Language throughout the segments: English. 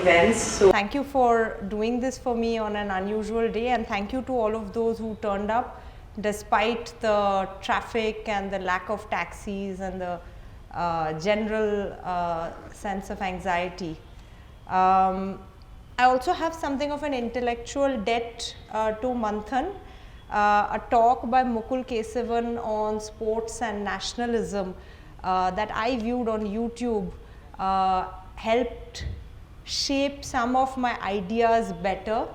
events. So thank you for doing this for me on an unusual day, and thank you to all of those who turned up despite the traffic and the lack of taxis and the general sense of anxiety. I also have something of an intellectual debt to Manthan. A talk by Mukul Kesavan on sports and nationalism that I viewed on YouTube helped shape some of my ideas better.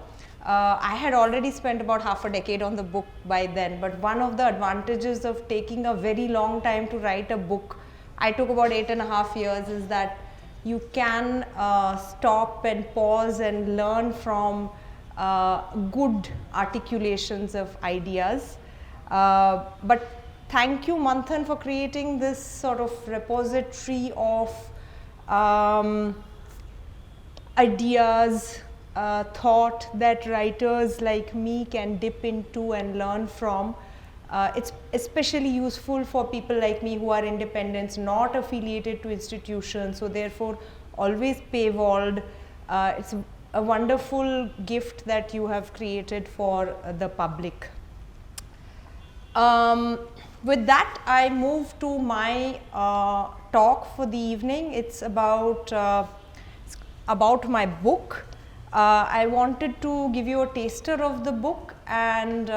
I had already spent about half a decade on the book by then, but one of the advantages of taking a very long time to write a book, I took about 8.5 years, is that you can stop and pause and learn from good articulations of ideas. But thank you, Manthan, for creating this sort of repository of ideas, thought that writers like me can dip into and learn from. It's especially useful for people like me who are independents, not affiliated to institutions, so therefore always paywalled. It's a wonderful gift that you have created for the public. With that, I move to my talk for the evening. It's about my book. I wanted to give you a taster of the book and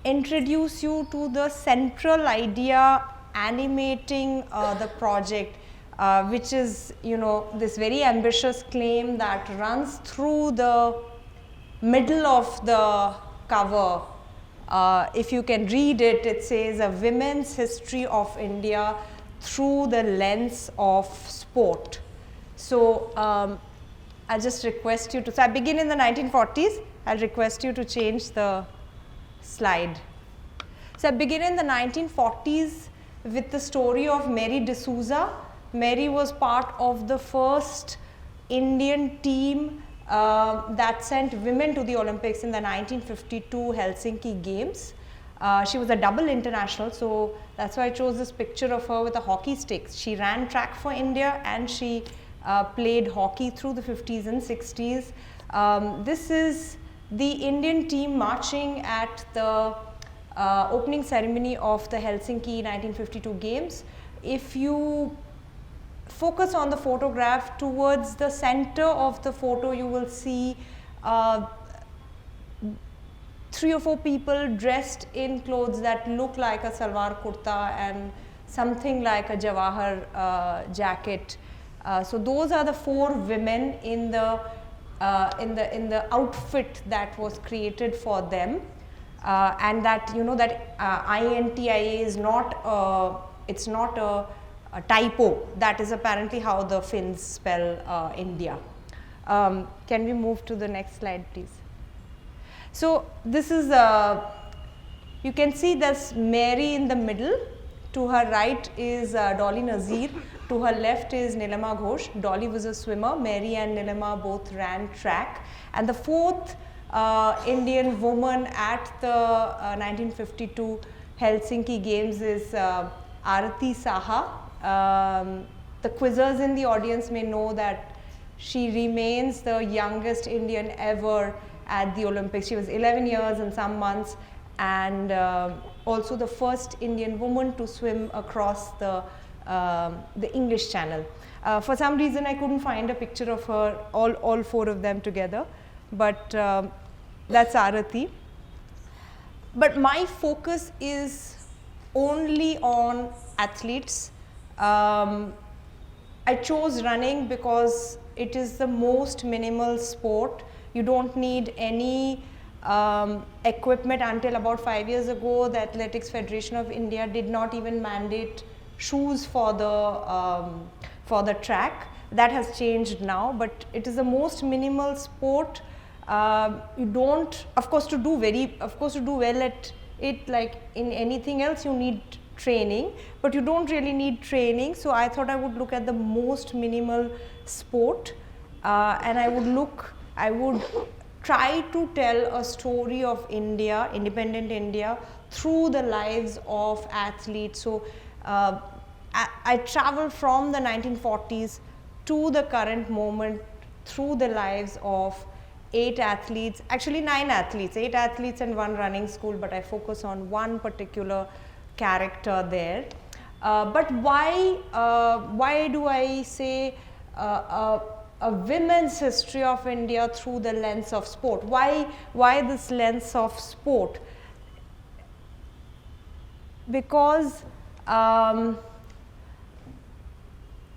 introduce you to the central idea animating the project, which is, this very ambitious claim that runs through the middle of the cover. If you can read it, it says a women's history of India through the lens of sport. So I just request you to, so I begin in the 1940s, I'll request you to change the slide. So I begin in the 1940s with the story of Mary D'Souza. Mary was part of the first Indian team that sent women to the Olympics in the 1952 Helsinki Games. She was a double international, so that's why I chose this picture of her with a hockey stick. She ran track for India and she played hockey through the 50s and 60s. This is the Indian team marching at the opening ceremony of the Helsinki 1952 Games. If you focus on the photograph, towards the center of the photo you will see 3 or 4 people dressed in clothes that look like a salwar kurta and something like a jawahar jacket. So those are the 4 women in the outfit that was created for them, and that that INTIA is not it's not a typo. That is apparently how the Finns spell India. Can we move to the next slide, please? So this is you can see there's Mary in the middle. To her right is Dolly Nazir. To her left is Nilima Ghosh. Dolly was a swimmer. Mary and Nilima both ran track. And the 4th Indian woman at the 1952 Helsinki Games is Arati Saha. The quizzers in the audience may know that she remains the youngest Indian ever at the Olympics. She was 11 years and some months, and also the first Indian woman to swim across the English Channel. For some reason I couldn't find a picture of her, all 4 of them together, but that's Arati. But my focus is only on athletes. I chose running because it is the most minimal sport. You don't need any equipment. Until about 5 years ago, the Athletics Federation of India did not even mandate shoes for the track. That has changed now, but it is the most minimal sport. You don't, of course, to do well at it, like in anything else, you need training, but you don't really need training. So I thought I would look at the most minimal sport, and I would try to tell a story of India, independent India, through the lives of athletes. So I travel from the 1940s to the current moment through the lives of 8 athletes, actually 9 athletes, 8 athletes and 1 running school, but I focus on one particular character there. But why do I say a women's history of India through the lens of sport? Why this lens of sport? Because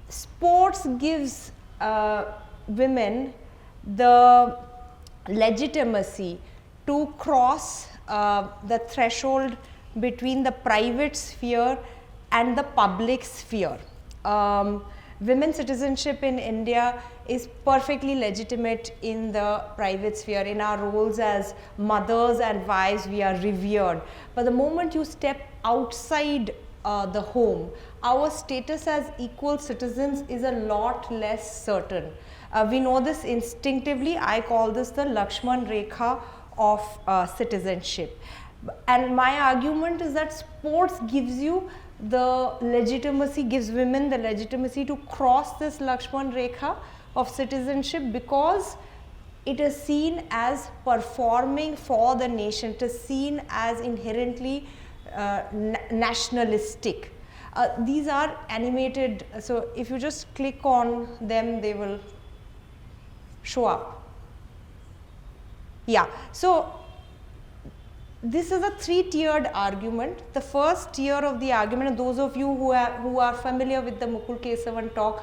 sports gives women the legitimacy to cross the threshold between the private sphere and the public sphere. Women's citizenship in India is perfectly legitimate in the private sphere. In our roles as mothers and wives, we are revered. But the moment you step outside the home, our status as equal citizens is a lot less certain. We know this instinctively. I call this the Lakshmanrekha of citizenship. And my argument is that sports gives you the legitimacy, gives women the legitimacy to cross this Lakshmanrekha of citizenship, because it is seen as performing for the nation. It is seen as inherently nationalistic. These are animated, so if you just click on them, they will show up. Yeah, so this is a 3-tiered argument. The first tier of the argument, and those of you who are familiar with the Mukul Kesavan talk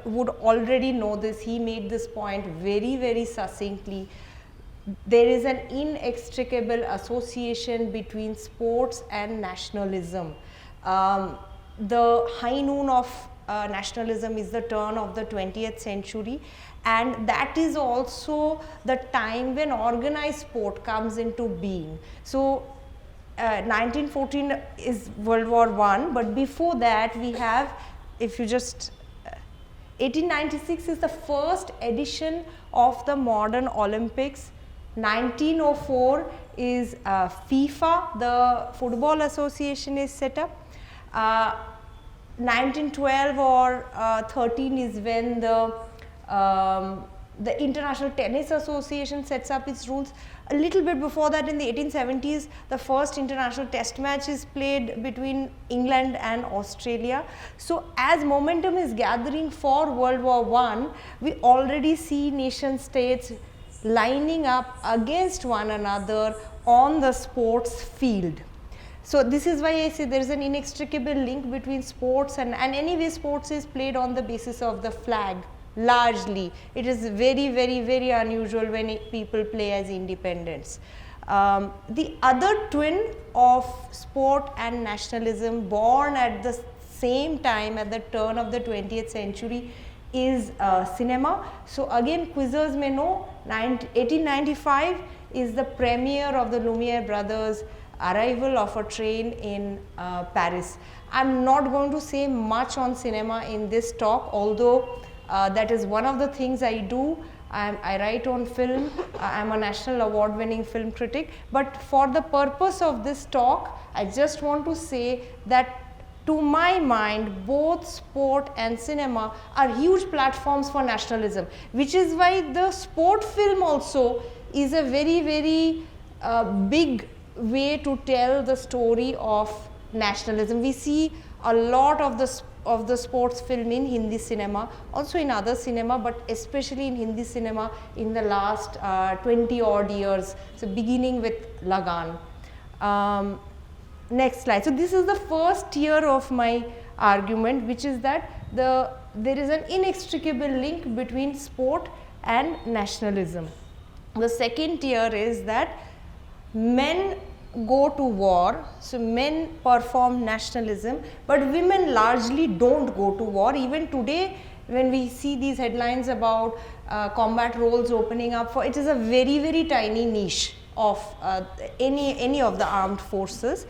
would already know this. He made this point very, very succinctly. There is an inextricable association between sports and nationalism. The high noon of nationalism is the turn of the 20th century, and that is also the time when organized sport comes into being. So 1914 is World War I, but before that we have, if you just 1896 is the first edition of the modern Olympics. 1904 is FIFA, the Football Association, is set up. 1912 or 13 is when the International Tennis Association sets up its rules. A little bit before that, in the 1870s, the first international test match is played between England and Australia. So as momentum is gathering for World War I, we already see nation states lining up against one another on the sports field. So this is why I say there is an inextricable link between sports and anyway sports is played on the basis of the flag largely. It is very, very, very unusual when people play as independents. The other twin of sport and nationalism, born at the same time at the turn of the 20th century, is cinema. So again, quizzers may know 1895 is the premiere of the Lumiere brothers' arrival of a train in Paris. I am not going to say much on cinema in this talk, although that is one of the things I do. I write on film. I am a national award winning film critic, but for the purpose of this talk, I just want to say that to my mind, both sport and cinema are huge platforms for nationalism, which is why the sport film also is a very, very big way to tell the story of nationalism. We see a lot of the sports film in Hindi cinema, also in other cinema, but especially in Hindi cinema in the last 20 odd years, so beginning with Lagan. Next slide. So this is the first tier of my argument, which is that there is an inextricable link between sport and nationalism. The second tier is that men go to war, so men perform nationalism, but women largely don't go to war. Even today, when we see these headlines about combat roles opening up, it is a very, very tiny niche of any of the armed forces.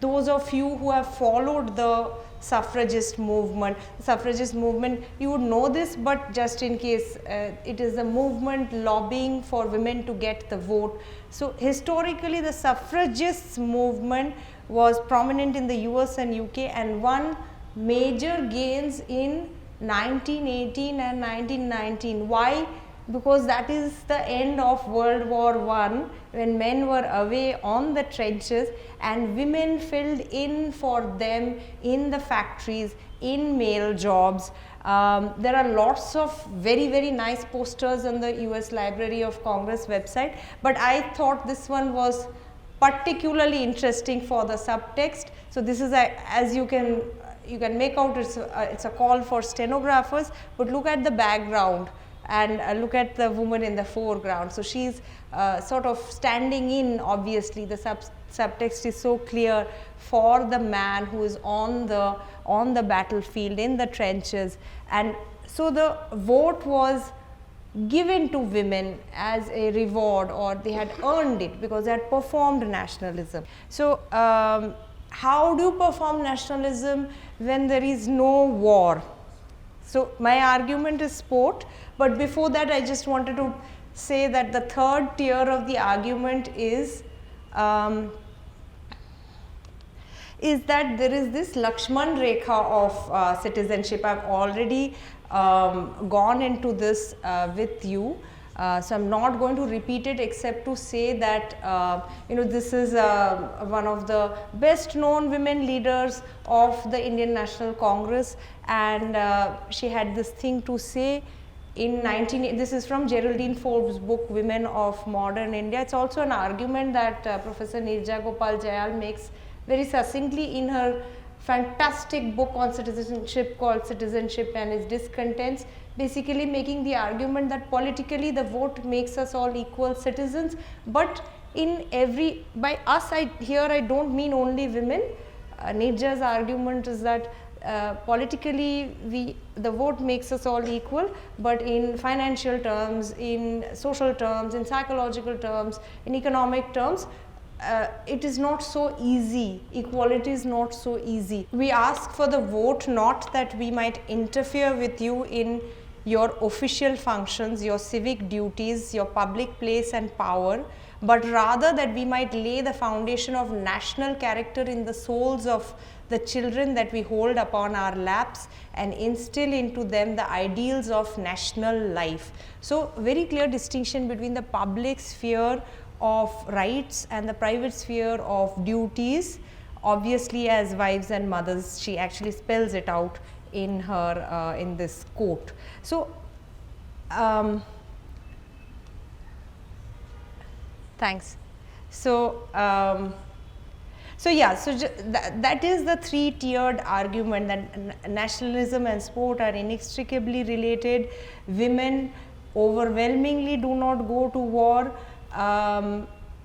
Those of you who have followed the suffragist movement, you would know this, but just in case, it is a movement lobbying for women to get the vote. So historically, the suffragists movement was prominent in the US and UK, and won major gains in 1918 and 1919. Why? Because that is the end of World War I, when men were away on the trenches and women filled in for them in the factories, in male jobs. There are lots of very nice posters on the US Library of Congress website, but I thought this one was particularly interesting for the subtext. So this is as you can make out, it's a call for stenographers, but look at the background and look at the woman in the foreground. So she's sort of standing in, obviously the subtext is so clear, for the man who is on the battlefield, in the trenches. And so the vote was given to women as a reward, or they had earned it because they had performed nationalism. So how do you perform nationalism when there is no war? So my argument is sport, but before that I just wanted to say that the third tier of the argument is that there is this Lakshmanrekha of citizenship. I've already gone into this with you. So I'm not going to repeat it, except to say that this is one of the best known women leaders of the Indian National Congress, and she had this thing to say in this is from Geraldine Forbes' book Women of Modern India. It's also an argument that Professor Nirja Gopal Jayal makes very succinctly in her fantastic book on citizenship called Citizenship and Its Discontents, basically making the argument that politically the vote makes us all equal citizens, but by us, here I don't mean only women. Nirja's argument is that politically the vote makes us all equal, but in financial terms, in social terms, in psychological terms, in economic terms, it is not so easy. Equality is not so easy. We ask for the vote not that we might interfere with you in your official functions, your civic duties, your public place and power, but rather that we might lay the foundation of national character in the souls of the children that we hold upon our laps and instill into them the ideals of national life. So very clear distinction between the public sphere of rights and the private sphere of duties. Obviously, as wives and mothers, she actually spells it out in her in this quote. So thanks. So that is the three-tiered argument, that nationalism and sport are inextricably related. Women overwhelmingly do not go to war.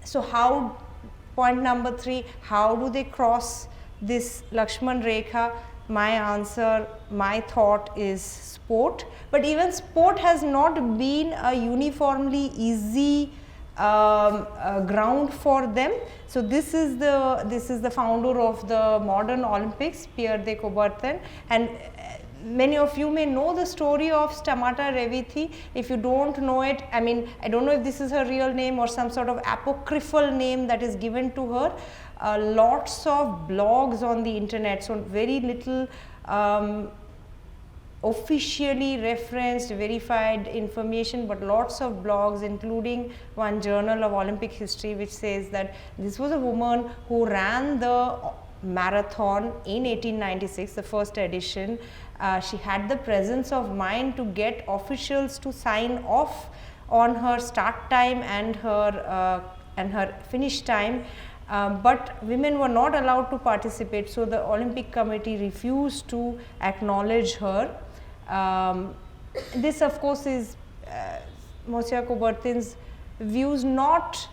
So how, point number 3, how do they cross this Lakshmanrekha? My answer, my thought is sport, but even sport has not been a uniformly easy ground for them. So this is the founder of the modern Olympics, Pierre de Coubertin, and many of you may know the story of Stamata Revithi. If you don't know it, I mean, I don't know if this is her real name or some sort of apocryphal name that is given to her. Lots of blogs on the internet, so very little officially referenced, verified information, but lots of blogs, including one Journal of Olympic History, which says that this was a woman who ran the marathon in 1896, the first edition. She had the presence of mind to get officials to sign off on her start time and her finish time, but women were not allowed to participate, so the Olympic Committee refused to acknowledge her. This of course is Monsieur Coubertin's views, not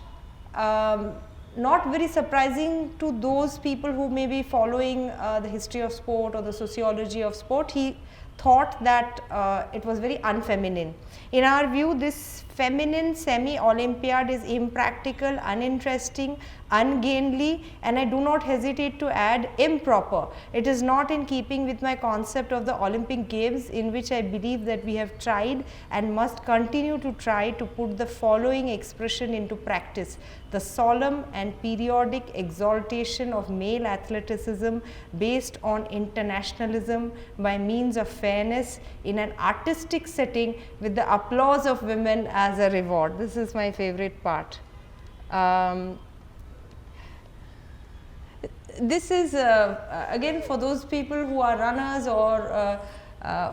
very surprising to those people who may be following the history of sport or the sociology of sport. He thought that it was very unfeminine. In our view, this feminine semi-Olympiad is impractical, uninteresting, ungainly, and I do not hesitate to add improper. It is not in keeping with my concept of the Olympic Games, in which I believe that we have tried and must continue to try to put the following expression into practice: the solemn and periodic exaltation of male athleticism based on internationalism by means of fairness in an artistic setting with the applause of women as a reward. This is my favorite part. This is again for those people who are runners or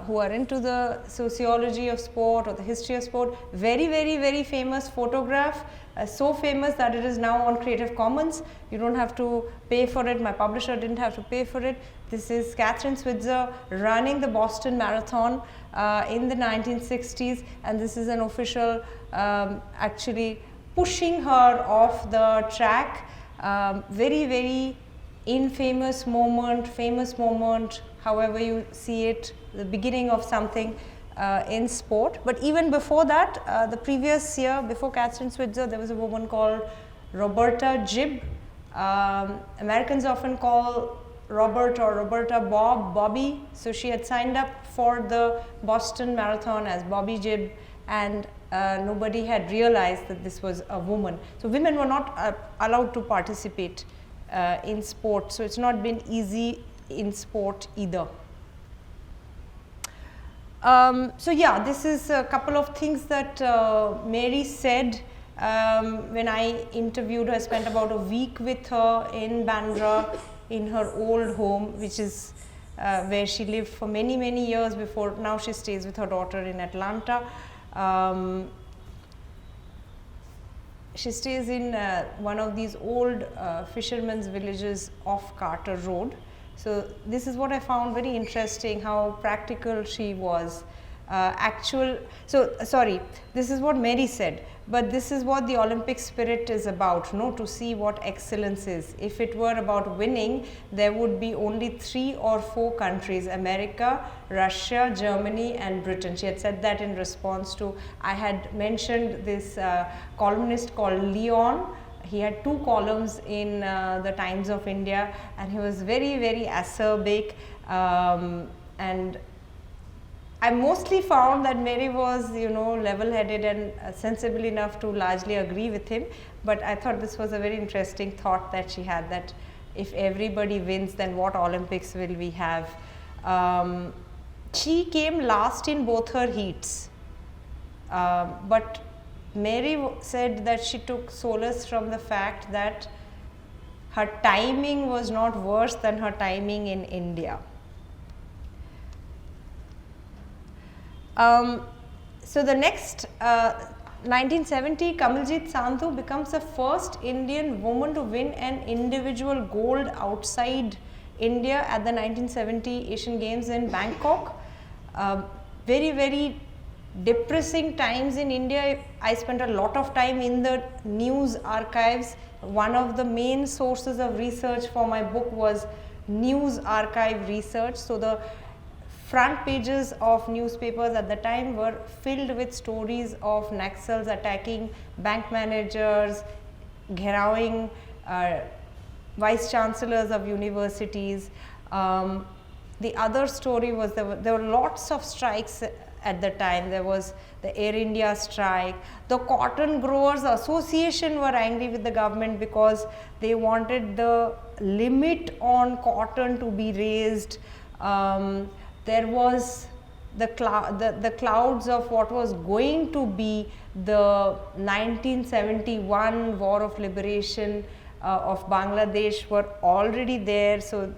who are into the sociology of sport or the history of sport. Very famous photograph, so famous that it is now on Creative Commons. You don't have to pay for it, my publisher didn't have to pay for it. This is Catherine Switzer running the Boston Marathon in the 1960s, and this is an official actually pushing her off the track. Very famous moment, however you see it, the beginning of something in sport. But even before that, the previous year, before Catherine Switzer, there was a woman called Roberta Gibb. Americans often call Robert or Roberta Bobby. So she had signed up for the Boston Marathon as Bobby Gibb, and nobody had realized that this was a woman. So women were not allowed to participate in sport, so it's not been easy in sport either. So yeah, this is a couple of things that Mary said when I interviewed her. I spent about a week with her in Bandra in her old home, which is where she lived for many years before. Now she stays with her daughter in Atlanta. She stays in one of these old fishermen's villages off Carter Road. So this is what I found very interesting, how practical she was. This is what Mary said, but this is what the Olympic spirit is about, to see what excellence is. If it were about winning, there would be only 3 or 4 countries: America, Russia, Germany and Britain. She had said that in response to, I had mentioned this columnist called Leon. He had 2 columns in the Times of India, and he was very acerbic, and I mostly found that Mary was, level-headed and sensible enough to largely agree with him. But I thought this was a very interesting thought that she had, that if everybody wins, then what Olympics will we have? She came last in both her heats, but Mary said that she took solace from the fact that her timing was not worse than her timing in India. So the next 1970, Kamaljeet Sandhu becomes the first Indian woman to win an individual gold outside India at the 1970 Asian Games in Bangkok. Very depressing times in India. I spent a lot of time in the news archives. One of the main sources of research for my book was news archive research. So the front pages of newspapers at the time were filled with stories of Naxals attacking bank managers, gherawing vice chancellors of universities. The other story was there were lots of strikes at the time. There was the Air India strike. The Cotton Growers Association were angry with the government because they wanted the limit on cotton to be raised. There was the clouds of what was going to be the 1971 War of Liberation of Bangladesh were already there. So,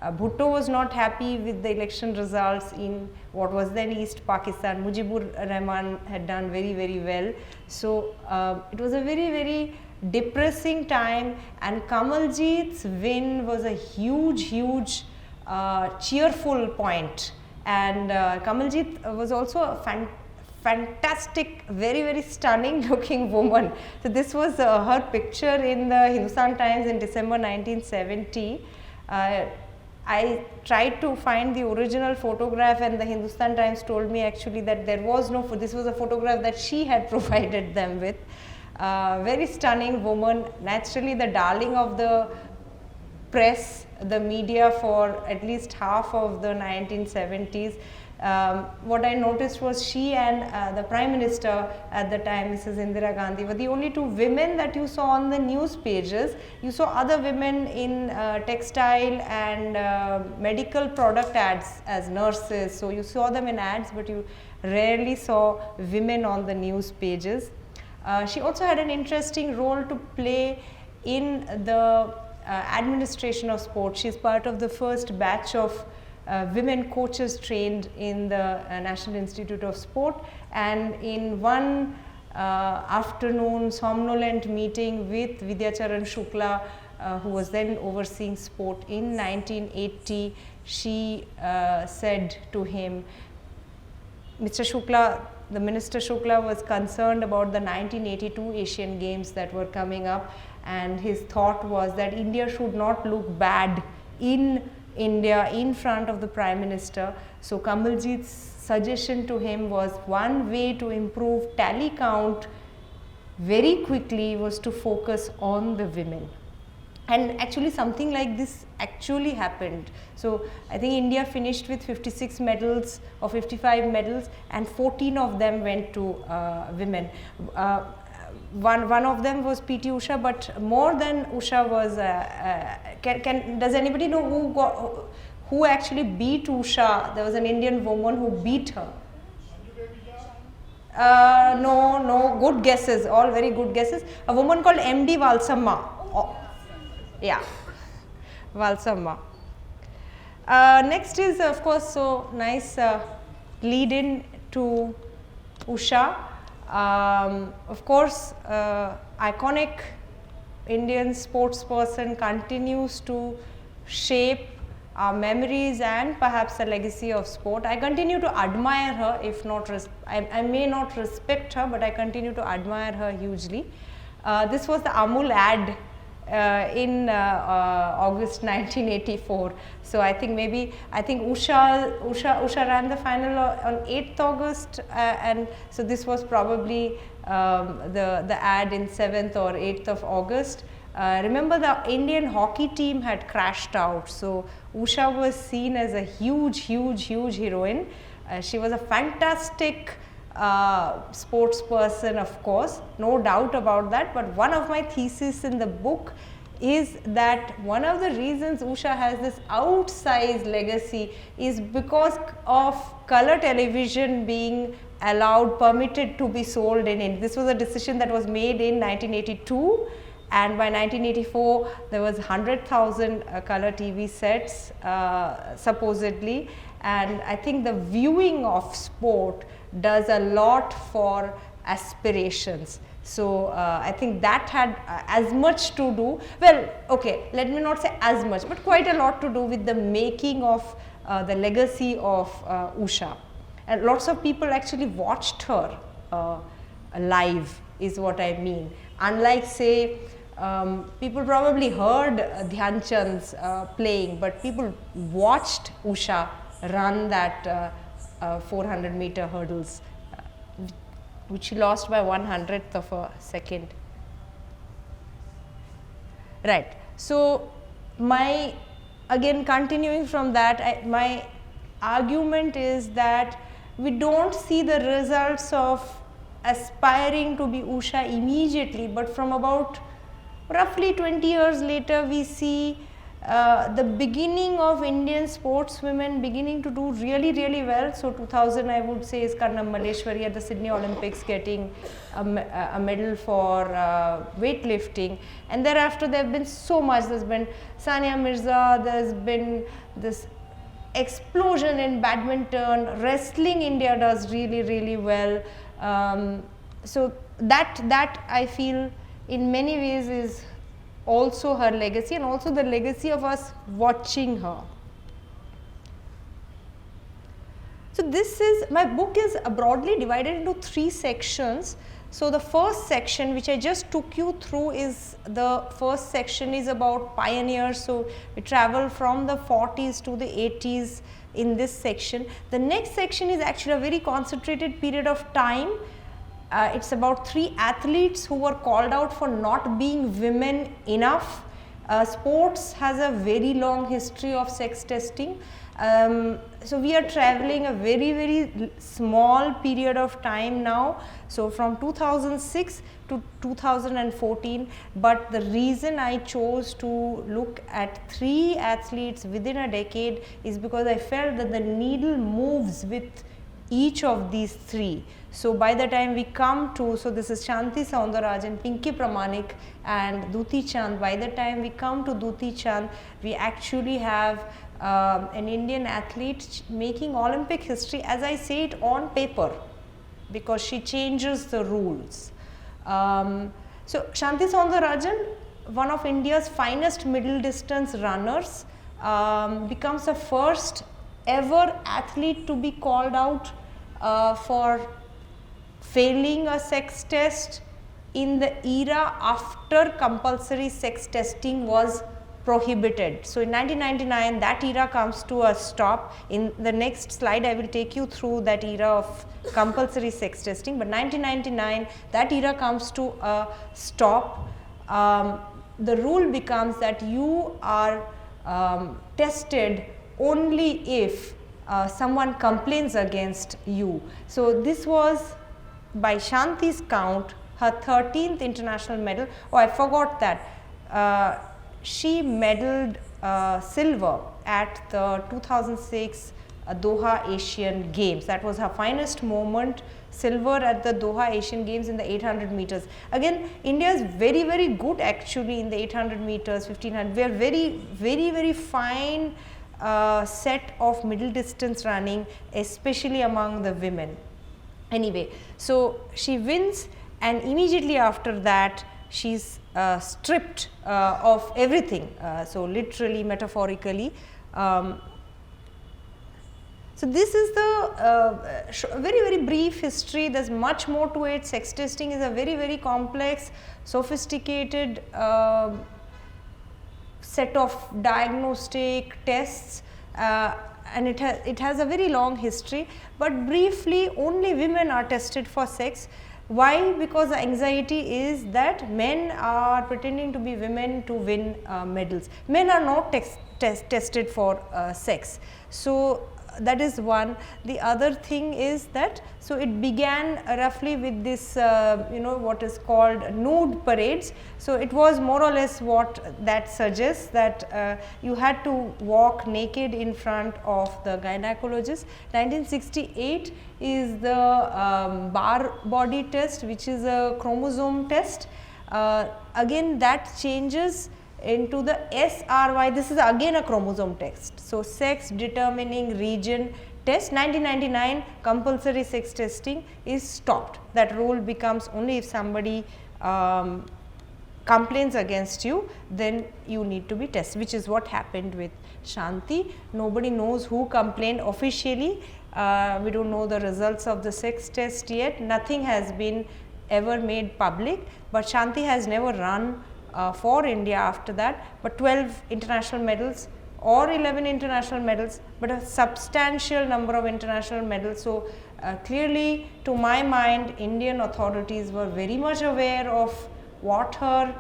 Bhutto was not happy with the election results in what was then East Pakistan. Mujibur Rahman had done very well. So, it was a very depressing time, and Kamaljeet's win was a huge cheerful point. And Kamaljeet was also a fantastic, very stunning looking woman. So this was her picture in the Hindustan Times in December 1970. I tried to find the original photograph, and the Hindustan Times told me actually that there was no, this was a photograph that she had provided them with. Very stunning woman, naturally the darling of the press, the media for at least half of the 1970s. What I noticed was she and the Prime Minister at the time, Mrs. Indira Gandhi, were the only two women that you saw on the news pages. You saw other women in textile and medical product ads as nurses. So you saw them in ads, but you rarely saw women on the news pages. She also had an interesting role to play in the administration of sport. She is part of the first batch of women coaches trained in the National Institute of Sport, and in one afternoon somnolent meeting with Vidyacharan Shukla, who was then overseeing sport in 1980, she said to him, Mr. Shukla, the Minister Shukla was concerned about the 1982 Asian Games that were coming up, and his thought was that India should not look bad in India in front of the Prime Minister. So Kamaljit's suggestion to him was one way to improve tally count very quickly was to focus on the women. And actually something like this actually happened. So I think India finished with 56 medals or 55 medals, and 14 of them went to women. One of them was PT Usha, but more than Usha was, does anybody know who actually beat Usha? There was an Indian woman who beat her. No, good guesses, all very good guesses. A woman called MD Valsamma. Oh, yeah, Valsamma. Next is, of course, so nice lead in to Usha. Of course, iconic Indian sports person, continues to shape our memories and perhaps the legacy of sport. I continue to admire her, if not, I may not respect her, but I continue to admire her hugely. This was the Amul ad in August 1984. So I think Usha ran the final on 8th August, and so this was probably the ad in 7th or 8th of August. Remember, the Indian hockey team had crashed out, so Usha was seen as a huge heroine. She was a fantastic sports person, of course, no doubt about that, but one of my theses in the book is that one of the reasons Usha has this outsized legacy is because of color television being permitted to be sold in India. This was a decision that was made in 1982, and by 1984 there was 100,000 color TV sets supposedly, and I think the viewing of sport does a lot for aspirations. So I think that had as much to do, well, okay, let me not say as much, but quite a lot to do with the making of the legacy of Usha. And lots of people actually watched her live, is what I mean. Unlike, say, people probably heard Dhyan Chand's playing, but people watched Usha run that 400-meter hurdles, which she lost by 1/100th of a second. Right. So again continuing from that, my argument is that we don't see the results of aspiring to be Usha immediately, but from about roughly 20 years later we see the beginning of Indian sportswomen beginning to do really well. So 2000, I would say, is Karnam Malleshwari at the Sydney Olympics getting a medal for weightlifting, and thereafter there have been so much. There's been Sania Mirza, there's been this explosion in badminton, wrestling India does really well. So that I feel in many ways is also her legacy, and also the legacy of us watching her. So my book is broadly divided into 3 sections. So the first section, which I just took you through, is the first section is about pioneers. So we travel from the 40s to the 80s in this section. The next section is actually a very concentrated period of time, It's about 3 athletes who were called out for not being women enough. Sports has a very long history of sex testing. So we are traveling a very small period of time now, so from 2006 to 2014, but the reason I chose to look at 3 athletes within a decade is because I felt that the needle moves with each of these 3. So by the time we come to, so this is Shanti Soundarajan, Pinky Pramanik and Duti Chand. By the time we come to Duti Chand, we actually have an Indian athlete making Olympic history, as I say it, on paper, because she changes the rules. So Shanti Soundarajan, one of India's finest middle distance runners, becomes the first ever athlete to be called out for failing a sex test in the era after compulsory sex testing was prohibited. So in 1999, that era comes to a stop. In the next slide, I will take you through that era of compulsory sex testing, but 1999, that era comes to a stop. The rule becomes that you are tested only if someone complains against you. So this was, by Shanti's count, her 13th international medal. Oh, I forgot that. She medaled silver at the 2006 Doha Asian Games. That was her finest moment, silver at the Doha Asian Games in the 800 meters. Again, India is very good actually in the 800 meters, 1500. We are very fine set of middle distance running, especially among the women. Anyway, so she wins, and immediately after that she's stripped of everything, so literally, metaphorically. So this is the very brief history. There's much more to it. Sex testing is a very complex, sophisticated set of diagnostic tests, and it has a very long history, but briefly, only women are tested for sex. Why? Because the anxiety is that men are pretending to be women to win medals. Men are not tested for sex. So that is one. The other thing is that, so it began roughly with this what is called nude parades. So it was more or less what that suggests, that you had to walk naked in front of the gynecologist. 1968 is the bar body test, which is a chromosome test. Again, that changes into the SRY. This is again a chromosome test. So sex determining region test. 1999, compulsory sex testing is stopped. That rule becomes only if somebody complains against you, then you need to be tested, which is what happened with Shanti. Nobody knows who complained officially. We don't know the results of the sex test yet. Nothing has been ever made public, but Shanti has never run for India after that, but 12 international medals or 11 international medals, but a substantial number of international medals. So clearly, to my mind, Indian authorities were very much aware of what her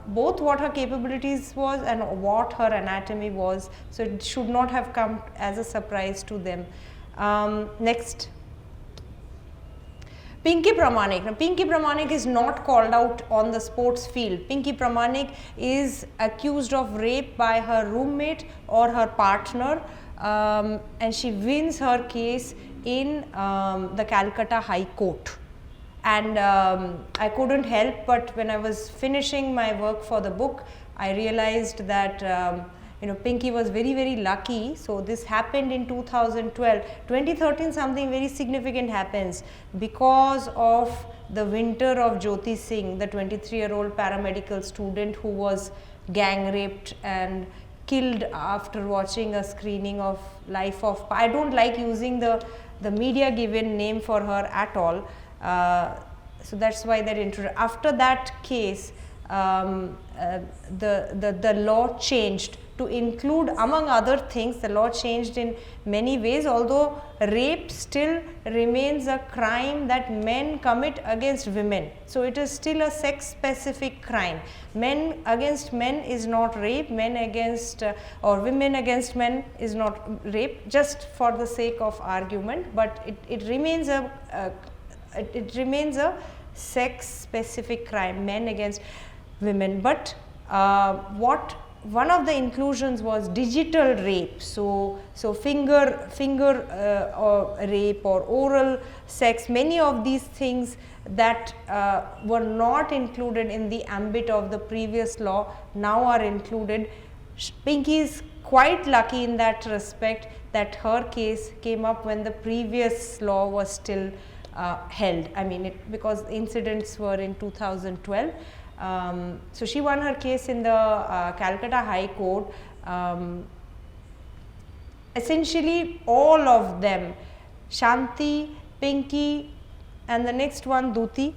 both what her capabilities was and what her anatomy was. So it should not have come as a surprise to them. Next. Pinky Pramanik. Now, Pinky Pramanik is not called out on the sports field. Pinky Pramanik is accused of rape by her roommate or her partner, and she wins her case in the Calcutta High Court. And I couldn't help but, when I was finishing my work for the book, I realized that Pinky was very lucky. So this happened in 2012. 2013, something very significant happens because of the winter of Jyoti Singh, the 23-year-old paramedical student who was gang raped and killed after watching a screening of Life of Pi. I don't like using the media given name for her at all. So that's why that after that case, the law changed to include, among other things, the law changed in many ways, although rape still remains a crime that men commit against women. So, it is still a sex specific crime. Men against men is not rape, men against or women against men is not rape, just for the sake of argument, but it remains a sex specific crime, men against women. But what one of the inclusions was digital rape. So finger or rape or oral sex, many of these things that were not included in the ambit of the previous law now are included. Pinky is quite lucky in that respect that her case came up when the previous law was still held. I mean, because incidents were in 2012. So she won her case in the Calcutta High Court. Essentially all of them, Shanti, Pinky and the next one Duti,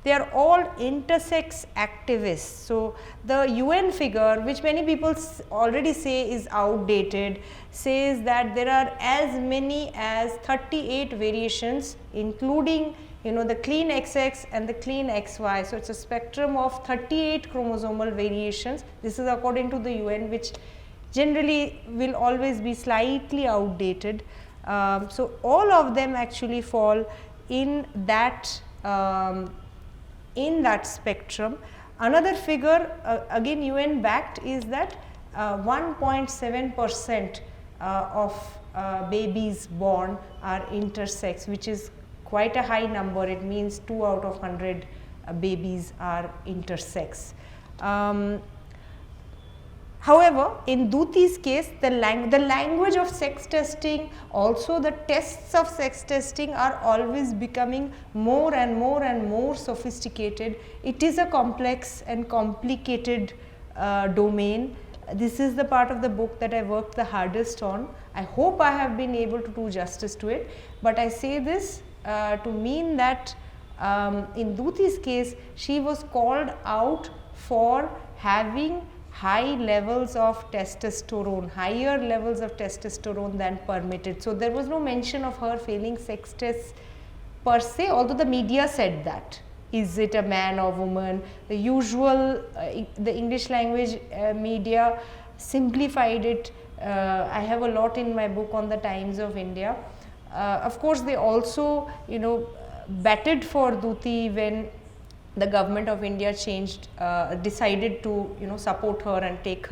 they are all intersex activists. So the UN figure, which many people already say is outdated, says that there are as many as 38 variations, including the clean XX and the clean XY. So, it is a spectrum of 38 chromosomal variations. This is according to the UN, which generally will always be slightly outdated. So, all of them actually fall in that spectrum. Another figure again UN backed is that 1.7% of babies born are intersex, which is quite a high number. It means 2 out of 100 babies are intersex. However, in Duti's case, the language of sex testing, also the tests of sex testing are always becoming more and more and more sophisticated. It is a complex and complicated domain. This is the part of the book that I worked the hardest on. I hope I have been able to do justice to it, but I say this to mean that in Duti's case, she was called out for having high levels of testosterone, higher levels of testosterone than permitted. So, there was no mention of her failing sex tests per se, although the media said that. Is it a man or woman? The usual, the English language media simplified it. I have a lot in my book on the Times of India. Of course, they also batted for Duti when the government of India decided to support her and take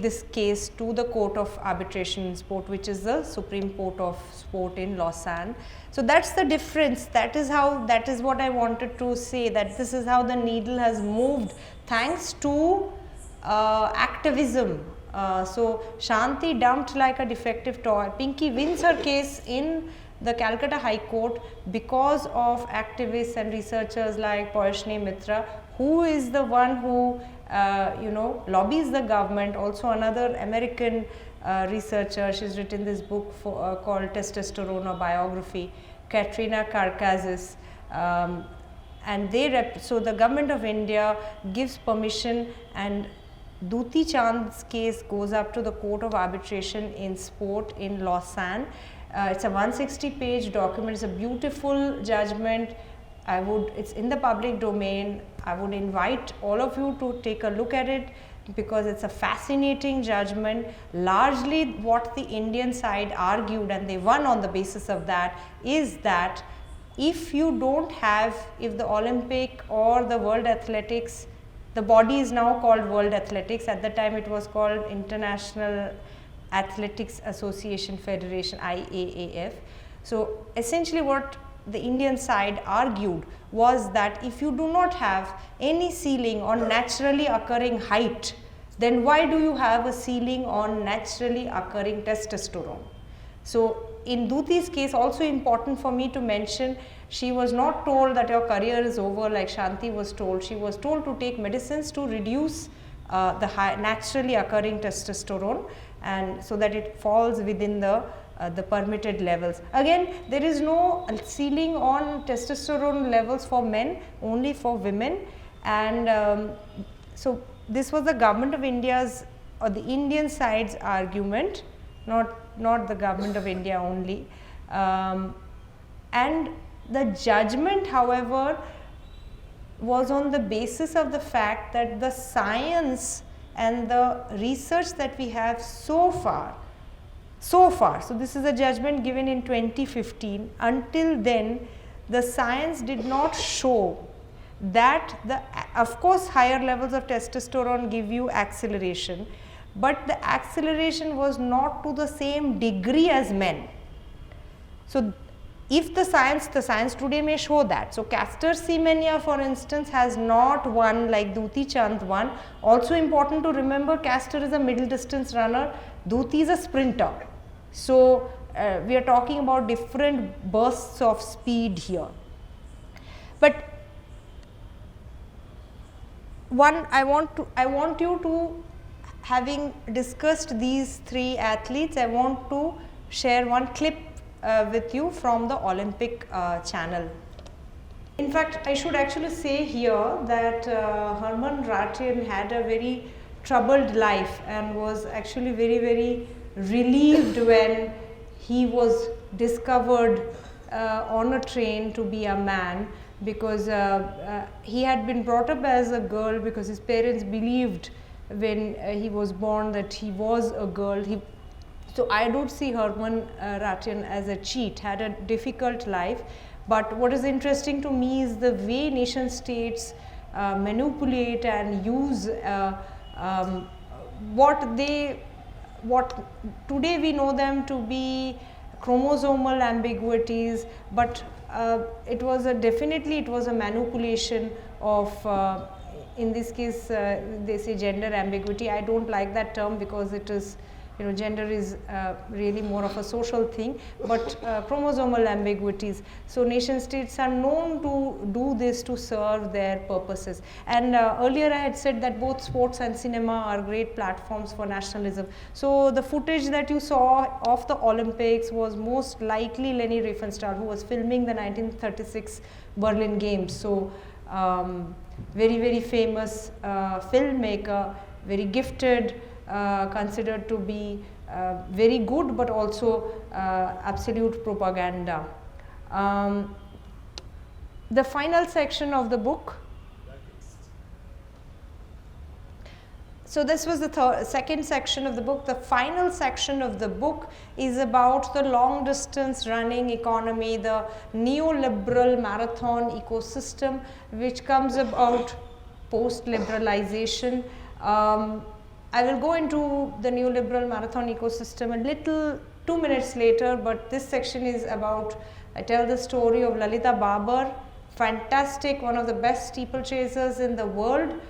this case to the Court of Arbitration in Sport, which is the Supreme Court of Sport in Lausanne. So that's the difference. That is what I wanted to say, that this is how the needle has moved thanks to activism. So Shanti dumped like a defective toy. Pinky wins her case in the Calcutta High Court because of activists and researchers like Payashni Mitra, who is the one who lobbies the government. Also another American researcher, she's written this book called Testosterone, a Biography, Katrina Karkazis, and so the government of India gives permission, and Duti Chand's case goes up to the Court of Arbitration in Sport in Lausanne. It's a 160-page document. It's a beautiful judgment. It's in the public domain. I would invite all of you to take a look at it because it's a fascinating judgment. Largely what the Indian side argued, and they won on the basis of that, is that if the Olympic or the World Athletics, the body is now called World Athletics, at the time it was called International Athletics Association Federation, IAAF. So essentially what the Indian side argued was that if you do not have any ceiling on naturally occurring height, then why do you have a ceiling on naturally occurring testosterone? So in Duti's case, also important for me to mention, she was not told that your career is over like Shanti was told. She was told to take medicines to reduce the naturally occurring testosterone, and so that it falls within the permitted levels. Again, there is no ceiling on testosterone levels for men, only for women, and so this was the government of India's or the Indian side's argument, not the government of India only. And the judgment, however, was on the basis of the fact that the science and the research that we have so far, so this is a judgment given in 2015, until then the science did not show that of course higher levels of testosterone give you acceleration, but the acceleration was not to the same degree as men. So if the science today may show that. So Castor Semenya, for instance, has not won like Duti Chand won. Also important to remember, Castor is a middle distance runner, Duti is a sprinter. So we are talking about different bursts of speed here. But I want you to, having discussed these three athletes, I want to share one clip with you from the Olympic channel. In fact, I should actually say here that Herman Ratjen had a very troubled life and was actually very, very relieved when he was discovered on a train to be a man, because he had been brought up as a girl because his parents believed when he was born that he was a girl. So I don't see Herman Ratjen as a cheat, had a difficult life. But what is interesting to me is the way nation states manipulate and use what today we know them to be chromosomal ambiguities, but it was definitely a manipulation of in this case they say gender ambiguity. I don't like that term because it is, gender is really more of a social thing, but chromosomal ambiguities. So nation states are known to do this to serve their purposes. And earlier I had said that both sports and cinema are great platforms for nationalism. So the footage that you saw of the Olympics was most likely Leni Riefenstahl, who was filming the 1936 Berlin Games. So very, very famous filmmaker, very gifted, considered to be very good, but also absolute propaganda. The final section of the book. So this was the second section of the book. The final section of the book is about the long distance running economy, the neoliberal marathon ecosystem, which comes about post liberalization. I will go into the neoliberal marathon ecosystem a little 2 minutes later, but this section is about, I tell the story of Lalita Babar, fantastic, one of the best steeplechasers in the world,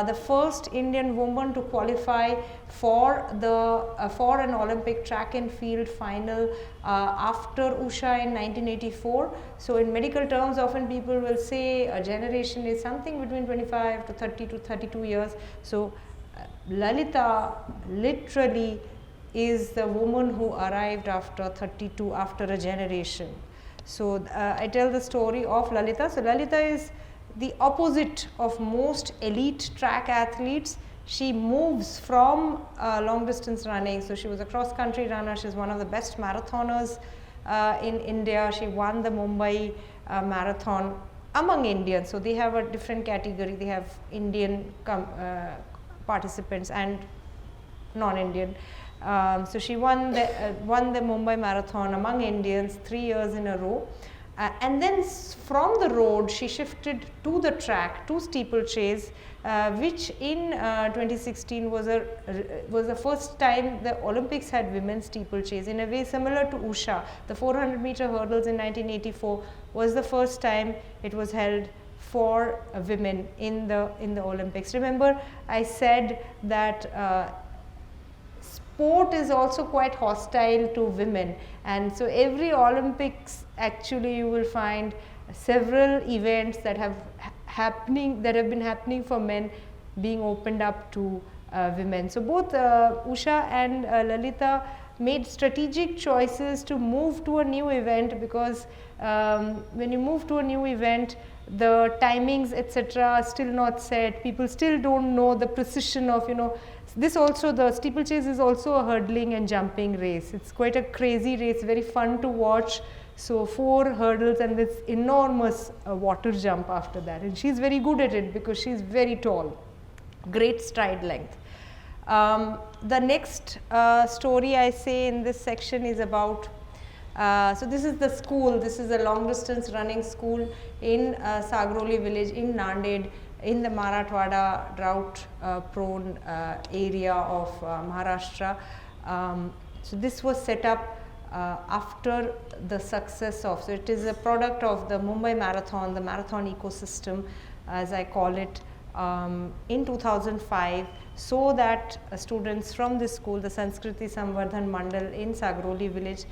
the first Indian woman to qualify for an Olympic track and field final after Usha in 1984. So in medical terms, often people will say a generation is something between 25 to 30 to 32 years. So Lalita literally is the woman who arrived after 32, after a generation. So I tell the story of Lalita. So Lalita is the opposite of most elite track athletes. She moves from long distance running. So she was a cross country runner. She's one of the best marathoners in India. She won the Mumbai marathon among Indians. So they have a different category. They have Indian participants and non-Indian. So she won the Mumbai marathon among Indians 3 years in a row. And then from the road she shifted to the track, to steeplechase, which in 2016 was the first time the Olympics had women's steeplechase. In a way similar to Usha, the 400-meter hurdles in 1984 was the first time it was held for women in the Olympics. Remember, I said that sport is also quite hostile to women, and so every Olympics actually you will find several events that have been happening for men being opened up to women. So both Usha and Lalita made strategic choices to move to a new event, because when you move to a new event, the timings, etc., are still not set. People still don't know the precision of, this also, the steeplechase is also a hurdling and jumping race. It's quite a crazy race, very fun to watch. So 4 hurdles and this enormous water jump after that. And she's very good at it because she's very tall, great stride length. The next story I say in this section is about, so this is the school, this is a long distance running school in Sagroli village in Nanded, in the Marathwada drought prone area of Maharashtra. So this was set up after the success of, so it is a product of the Mumbai Marathon, the marathon ecosystem as I call it, in 2005, so that students from this school, the Sanskriti Samvardhan Mandal in Sagroli village,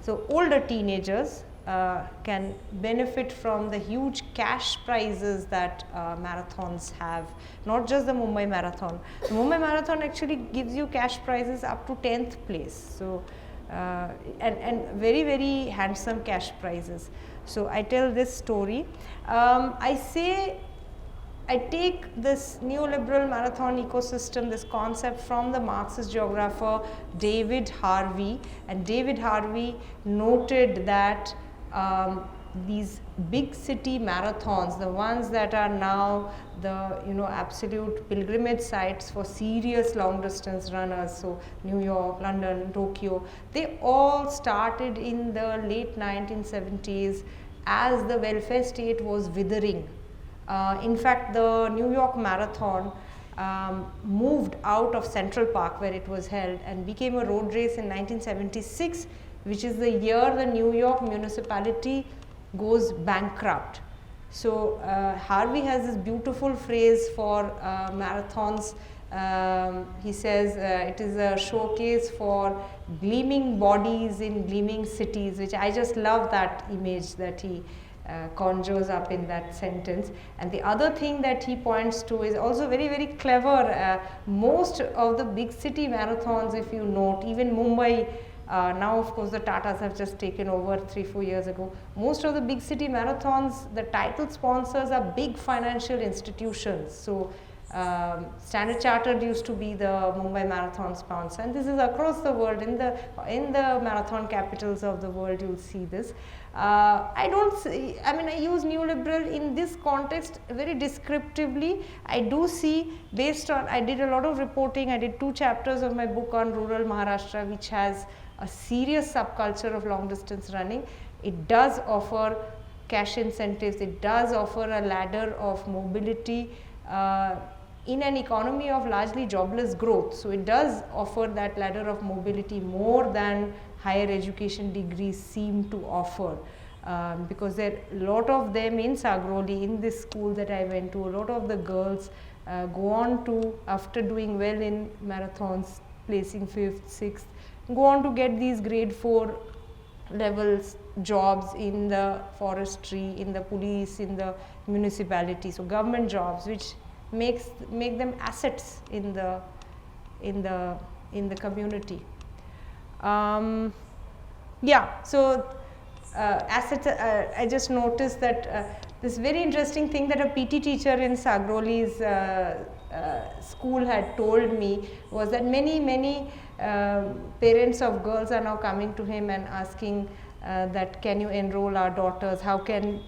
so older teenagers can benefit from the huge cash prizes that marathons have, not just the Mumbai Marathon. The Mumbai Marathon actually gives you cash prizes up to 10th place. So, and very, very handsome cash prizes. So, I tell this story. I take this neoliberal marathon ecosystem, this concept from the Marxist geographer David Harvey, and David Harvey noted that these big city marathons, the ones that are now the absolute pilgrimage sites for serious long distance runners, so New York, London, Tokyo, they all started in the late 1970s as the welfare state was withering. In fact, the New York Marathon moved out of Central Park where it was held and became a road race in 1976, which is the year the New York municipality goes bankrupt. So, Harvey has this beautiful phrase for marathons. He says it is a showcase for gleaming bodies in gleaming cities, which I just love that image that he conjures up in that sentence. And the other thing that he points to is also very, very clever. Most of the big city marathons, if you note, even Mumbai, now of course the Tatas have just taken over 3-4 years ago. Most of the big city marathons, the title sponsors are big financial institutions. So Standard Chartered used to be the Mumbai Marathon sponsor, and this is across the world. In the marathon capitals of the world, you'll see this. I use neoliberal in this context very descriptively. I do see, based on, I did a lot of reporting, I did 2 chapters of my book on rural Maharashtra, which has a serious subculture of long distance running. It does offer cash incentives, it does offer a ladder of mobility in an economy of largely jobless growth. So, it does offer that ladder of mobility more than higher education degrees seem to offer, because there are a lot of them in Sagroli, in this school that I went to, a lot of the girls go on to, after doing well in marathons, placing 5th, 6th, go on to get these grade 4 levels jobs in the forestry, in the police, in the municipality, so government jobs, which make them assets in the community. Assets. I just noticed that this very interesting thing that a PT teacher in Sagroli's school had told me was that many parents of girls are now coming to him and asking that can you enroll our daughters, how can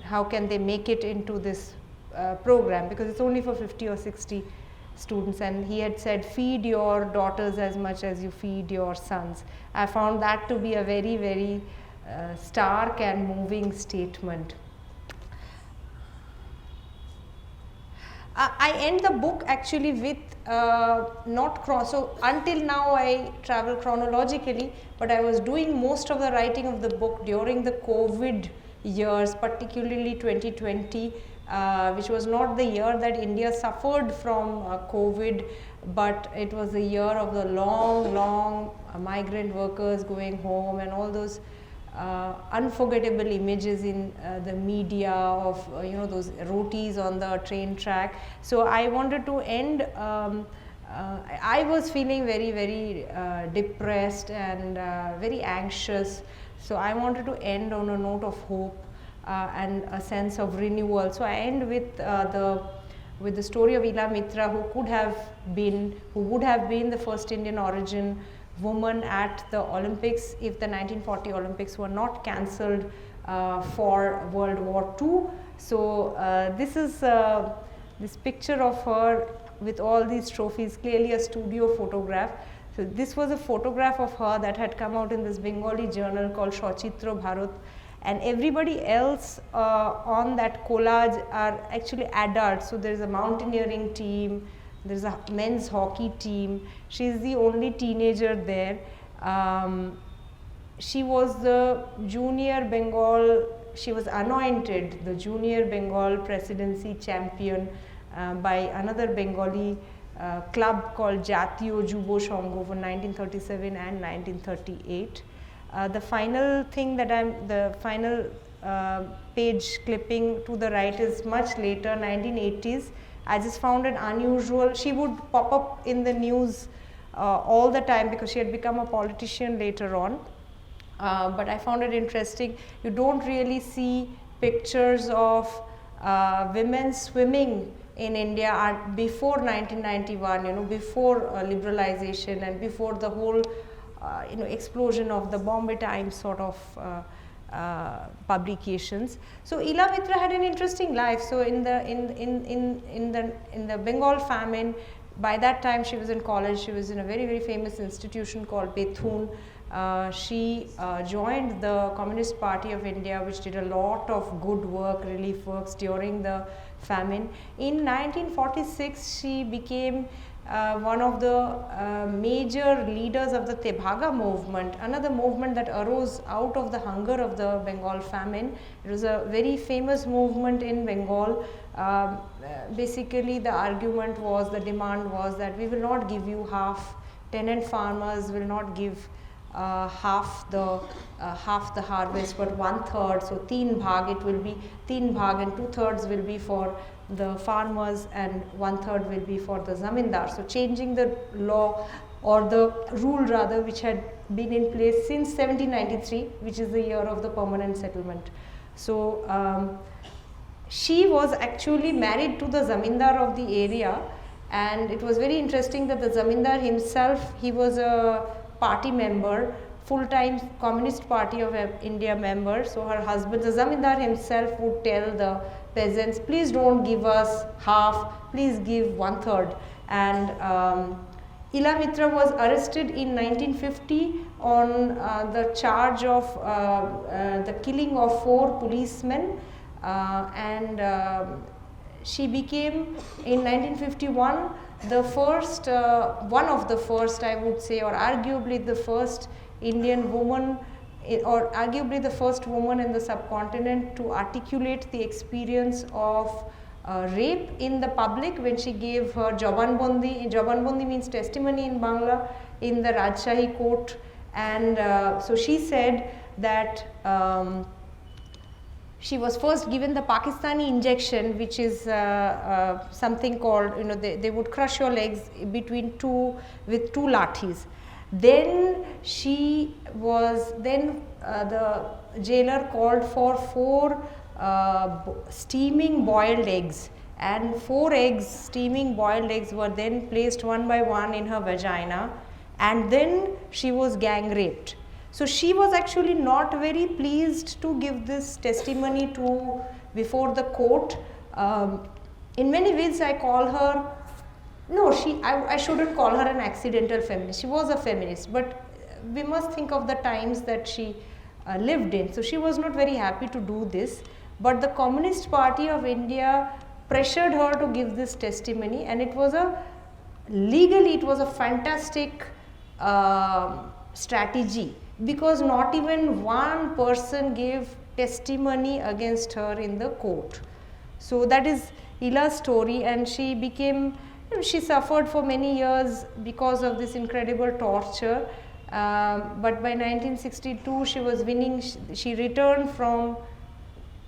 they make it into this program, because it's only for 50 or 60 students, and he had said feed your daughters as much as you feed your sons. I found that to be a very, very stark and moving statement. I end the book actually with so until now I travel chronologically, but I was doing most of the writing of the book during the COVID years, particularly 2020, which was not the year that India suffered from COVID, but it was the year of the long migrant workers going home and all those unforgettable images in the media of those rotis on the train track. So I wanted to end, I was feeling very, very depressed and very anxious, so I wanted to end on a note of hope. and a sense of renewal. So I end with the story of Ila Mitra, who would have been the first Indian origin woman at the Olympics if the 1940 Olympics were not cancelled for World War II. So this is this picture of her with all these trophies, clearly a studio photograph. So this was a photograph of her that had come out in this Bengali journal called Sochitra Bharat, and everybody else on that collage are actually adults. So there is a mountaineering team, there is a men's hockey team. She is the only teenager there. She was the junior Bengal, she was anointed the junior Bengal presidency champion by another Bengali club called Jatiyo Jubo Sangho for 1937 and 1938. The final thing that the final page clipping to the right is much later, 1980s. I just found it unusual. She would pop up in the news all the time because she had become a politician later on. But I found it interesting. You don't really see pictures of women swimming in India before 1991, before liberalization and before the whole explosion of the Bombay Times sort of publications. So Ila Mitra had an interesting life. So in the Bengal famine, by that time she was in college. She was in a very, very famous institution called Bethune. She joined the Communist Party of India, which did a lot of good work, relief works during the famine. In 1946, she became one of the major leaders of the Tebhaga movement, another movement that arose out of the hunger of the Bengal famine. It was a very famous movement in Bengal. Basically, the argument was, the demand was that we will not give you half, tenant farmers will not give half the harvest, but 1/3. So 3 bhag, it will be 3 bhag, and 2/3 will be for the farmers and 1/3 will be for the zamindar. So changing the law, or the rule rather, which had been in place since 1793, which is the year of the permanent settlement. So she was actually married to the zamindar of the area, and it was very interesting that the zamindar himself, he was a party member, full-time Communist Party of India member. So her husband, the zamindar himself, would tell the peasants, please don't give us half, please give 1/3. And Ila Mitra was arrested in 1950 on the charge of the killing of 4 policemen, and she became in 1951 the first, one of the first, I would say, or arguably the first Indian woman, or arguably the first woman in the subcontinent to articulate the experience of rape in the public when she gave her Jabanbandi. Jabanbandi means testimony in Bangla, in the Rajshahi court. And so she said that she was first given the Pakistani injection, which is something called, they would crush your legs with 2 lathis. Then she was, the jailer called for 4 steaming boiled eggs, and 4 eggs, steaming boiled eggs, were then placed one by one in her vagina, and then she was gang raped. So she was actually not very pleased to give this testimony before the court. In many ways I call her, no, I shouldn't call her an accidental feminist. She was a feminist, but we must think of the times that she lived in. So she was not very happy to do this, but the Communist Party of India pressured her to give this testimony, and it was legally it was a fantastic strategy, because not even one person gave testimony against her in the court. So that is Ila's story, and she became, she suffered for many years because of this incredible torture, but by 1962 she was winning. She returned from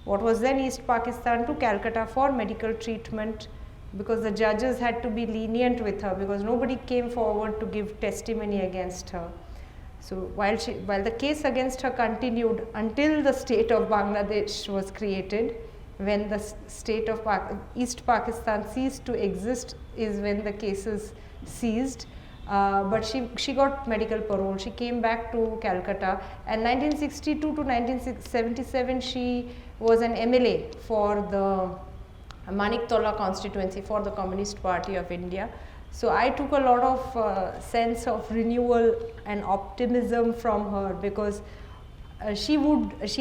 what was then East Pakistan to Calcutta for medical treatment, because the judges had to be lenient with her because nobody came forward to give testimony against her. So while the case against her continued until the state of Bangladesh was created, when the state of East Pakistan ceased to exist is when the cases ceased. But she got medical parole. She came back to Calcutta, and 1962 to 1977 she was an MLA for the Maniktola constituency for the Communist Party of India. So I took a lot of sense of renewal and optimism from her, because she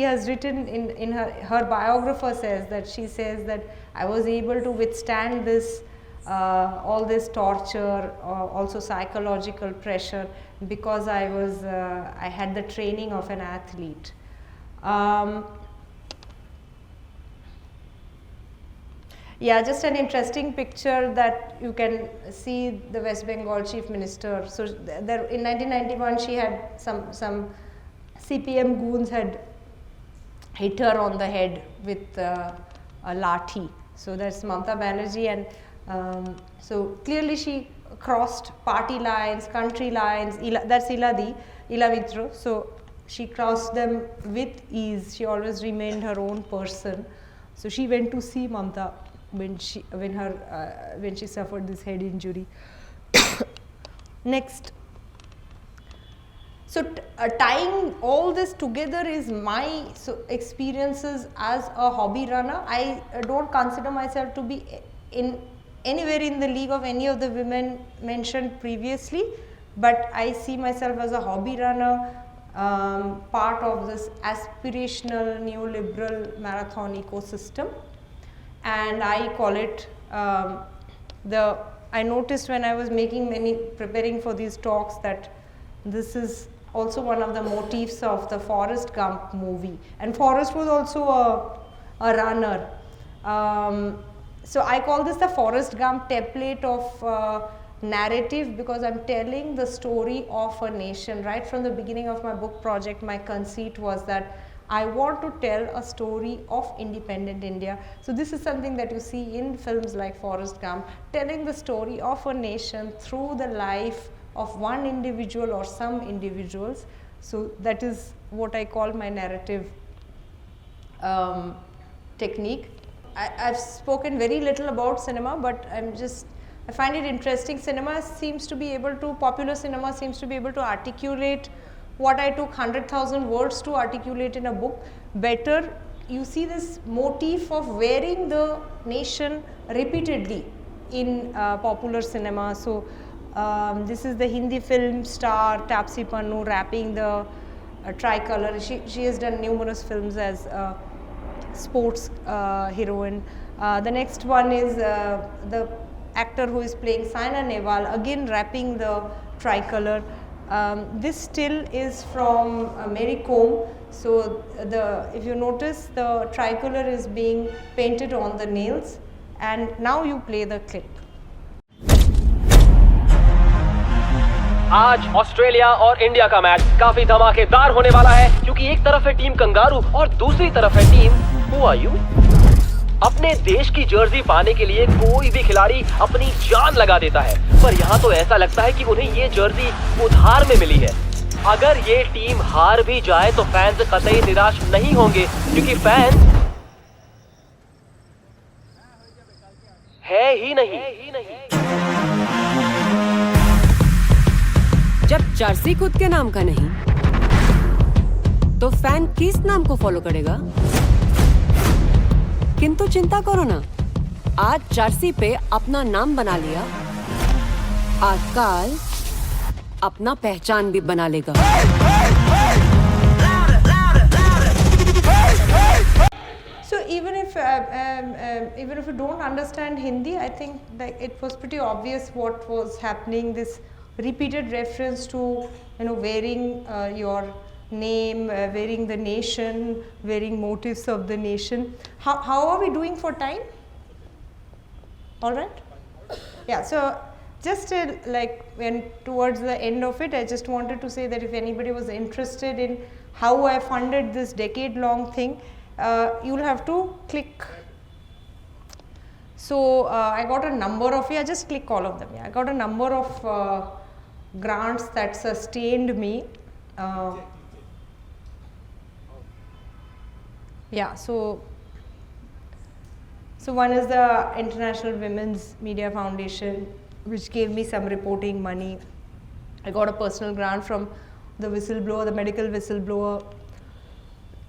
has written in her biographer says that I was able to withstand this all this torture, also psychological pressure, because I had the training of an athlete. Yeah, just an interesting picture that you can see the West Bengal Chief Minister. So there in 1991 she had some CPM goons had hit her on the head with a lathi. So that's Mamata Banerjee, and so clearly she crossed party lines, country lines. That's Ila Mitro. So she crossed them with ease. She always remained her own person. So she went to see Mamata when she suffered this head injury. Next. So tying all this together is my experiences as a hobby runner. I don't consider myself to be anywhere in the league of any of the women mentioned previously, but I see myself as a hobby runner, part of this aspirational neoliberal marathon ecosystem, and I call it I noticed when I was preparing for these talks that this is also one of the motifs of the Forrest Gump movie, and Forrest was also a runner. So I call this the Forrest Gump template of narrative, because I'm telling the story of a nation. Right from the beginning of my book project, my conceit was that I want to tell a story of independent India. So this is something that you see in films like Forrest Gump, telling the story of a nation through the life of one individual or some individuals. So that is what I call my narrative technique. I've spoken very little about cinema, but I find it interesting. Popular cinema seems to be able to articulate what I took 100,000 words to articulate in a book better. You see this motif of wearing the nation repeatedly in popular cinema. So this is the Hindi film star Taapsee Pannu wrapping the tricolor. She has done numerous films as sports heroine. The next one is the actor who is playing Saina Nehwal, again wrapping the tricolor. This still is from Mary Kom. So if you notice, the tricolor is being painted on the nails, and now you play the clip. आज Australia और India का match काफी धमाकेदार होने वाला है, क्योंकि एक तरफ है टीम कंगारू और दूसरी तरफ है टीम हु आर यू। अपने देश की जर्सी पाने के लिए कोई भी खिलाड़ी अपनी जान लगा देता है, पर यहाँ तो ऐसा लगता है कि उन्हें ये जर्सी उधार में मिली है। अगर ये टीम हार भी जाए तो फैंस कतई निराश नहीं होंगे, क्योंकि फैंस है ही नहीं। जब जर्सी खुद के नाम का नहीं, तो फैन किस नाम को फॉलो करेगा? किंतु चिंता करो ना, आज जर्सी पे अपना नाम बना लिया, आज काल अपना पहचान भी बना लेगा। So even if you don't understand Hindi, I think that it was pretty obvious what was happening. This repeated reference to wearing your name, wearing the nation, wearing motifs of the nation. How are we doing for time? All right. Yeah. So just when towards the end of it, I just wanted to say that if anybody was interested in how I funded this decade-long thing, you'll have to click. So I got a number of, just click all of them. I got a number of grants that sustained me. Uh, yeah, so one is the International Women's Media Foundation, which gave me some reporting money. I got a personal grant from the whistleblower, the medical whistleblower,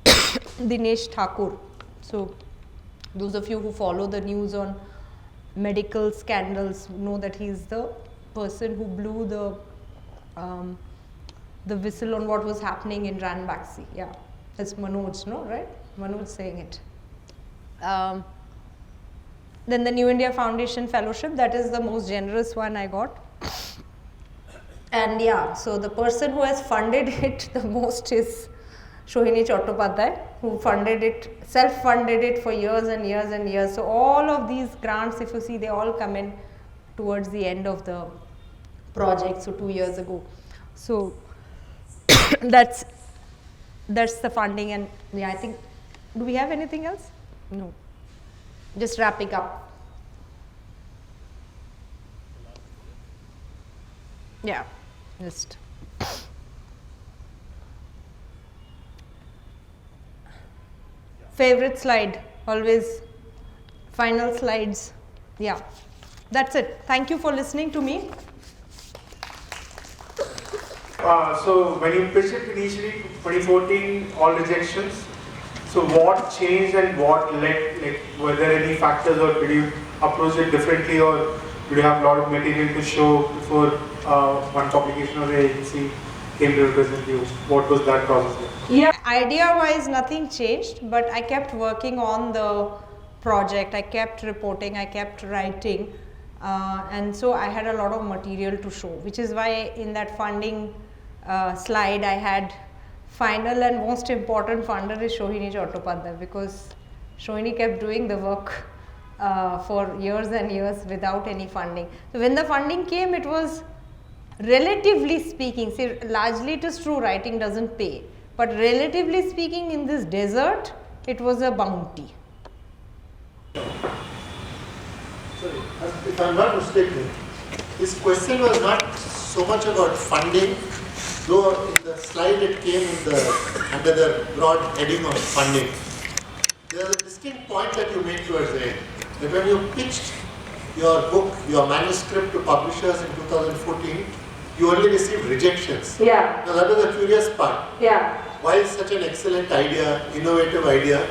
Dinesh Thakur. So those of you who follow the news on medical scandals know that he is the person who blew the whistle on what was happening in Ranbaxy. Yeah, it's Manoj, no, right? Manoj saying it. Then the New India Foundation Fellowship, that is the most generous one I got. And yeah, so the person who has funded it the most is Sohini Chattopadhyay, who funded it, self-funded it for years and years and years. So all of these grants, if you see, they all come in towards the end of the project, so 2 years ago. So that's the funding. And yeah, I think, do we have anything else? No. Just wrapping up. Yeah, just. Favorite slide, always final slides. Yeah, that's it. Thank you for listening to me. So when you pitched it initially, 2014, all rejections. So what changed and what led? Like, were there any factors, or did you approach it differently, or did you have a lot of material to show before one publication or the agency came to represent you? What was that process like? Yeah, idea-wise, nothing changed, but I kept working on the project. I kept reporting, I kept writing, and so I had a lot of material to show, which is why in that funding slide I had final and most important funder is Sohini Chattopadhyay, because Sohini kept doing the work for years and years without any funding. So when the funding came, it was relatively speaking, see, largely it is true writing doesn't pay, but relatively speaking in this desert, it was a bounty. Sorry, if I am not mistaken, this question was not so much about funding, though in the slide it came under the broad heading of funding. There is a distinct point that you made towards the end, that when you pitched your book, your manuscript to publishers in 2014, you only received rejections. Yeah. Now that was the curious part. Yeah. Why such an excellent idea, innovative idea,